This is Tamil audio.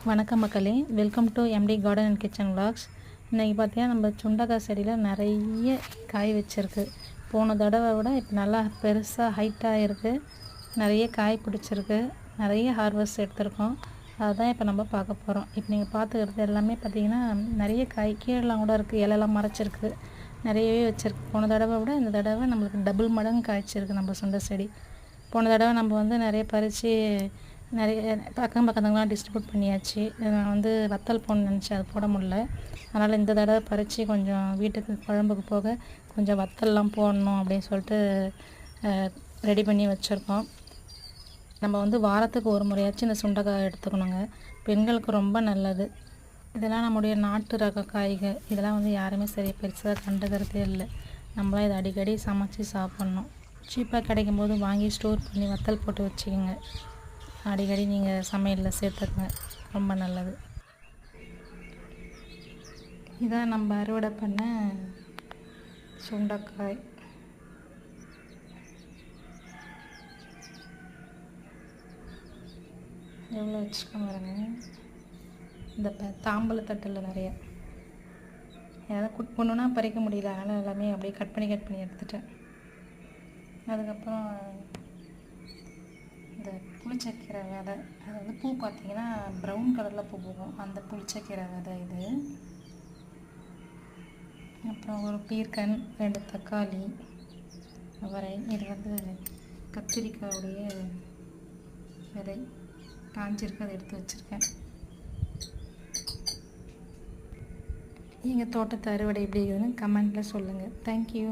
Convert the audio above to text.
வணக்கம் மக்களே, welcome to MT garden and kitchen vlogs. இன்றைக்கி பார்த்தீங்கன்னா நம்ம சுண்டக்காய் செடியில் நிறைய காய் வச்சுருக்கு. போன தடவை விட இப்போ நல்லா பெருசாக ஹைட்டாக இருக்குது. நிறைய காய் பிடிச்சிருக்கு. நிறைய ஹார்வெஸ்ட் எடுத்திருக்கோம். அதுதான் இப்போ நம்ம பார்க்க போகிறோம். இப்போ நீங்கள் பார்த்துக்கிறது எல்லாமே பார்த்திங்கன்னா நிறைய காய் கீழெலாம் கூட இருக்குது. இலையெல்லாம் மறைச்சிருக்கு. நிறையவே வச்சுருக்கு. போன தடவை விட இந்த தடவை நம்மளுக்கு டபுள் மடங்கு காய்ச்சிருக்கு நம்ம சுண்டை செடி. போன தடவை நம்ம நிறைய பறித்து நிறைய பக்கத்துலாம் டிஸ்ட்ரிபியூட் பண்ணியாச்சு. நான் வத்தல் போடணும்னு நினச்சேன், அது போட முடியல. அதனால் இந்த தடவை பறித்து கொஞ்சம் வீட்டுக்கு குழம்புக்கு போக கொஞ்சம் வத்தல்லாம் போடணும் அப்படின்னு சொல்லிட்டு ரெடி பண்ணி வச்சுருக்கோம். நம்ம வாரத்துக்கு ஒரு முறையாச்சும் இந்த சுண்டைக்காய் எடுத்துக்கணுங்க. பெண்களுக்கு ரொம்ப நல்லது. இதெல்லாம் நம்முடைய நாட்டு ரக காய்கள். இதெல்லாம் யாருமே சரி பெருசாக கண்டுக்கிறதே இல்லை. நம்மளாம் இதை அடிக்கடி சமைச்சி சாப்பிட்ணும். சீப்பாக கிடைக்கும்போது வாங்கி ஸ்டோர் பண்ணி வத்தல் போட்டு வச்சுக்கோங்க. அடிக்கடி நீங்கள் சமையலில் சேர்த்துக்குங்க, ரொம்ப நல்லது. இதான் நம்ம அறுவடை பண்ண சுண்டைக்காய். எவ்வளோ வச்சுக்கோங்க பாருங்க. இந்த தாம்பூல தட்டில் நிறைய ஏதாவது ஒன்றுனா பறிக்க முடியல, அதனால் எல்லாமே அப்படியே கட் பண்ணி எடுத்துட்டேன். அதுக்கப்புறம் இந்த புளிச்சக்கீரை விதை, அது பூ பார்த்திங்கன்னா ப்ரௌன் கலரில் பூ போகும், அந்த புளிச்சக்கீரை விதை இது. அப்புறம் ஒரு பீர்க்கன், 2 தக்காளி, அவரை. இது கத்திரிக்காயுடைய விதை காஞ்சிருக்கு, அதை எடுத்து வச்சுருக்கேன். எங்கள் தோட்டத்து அறுவடை எப்படி இருக்குதுன்னு கமெண்ட்டில் சொல்லுங்கள். தேங்க்யூ.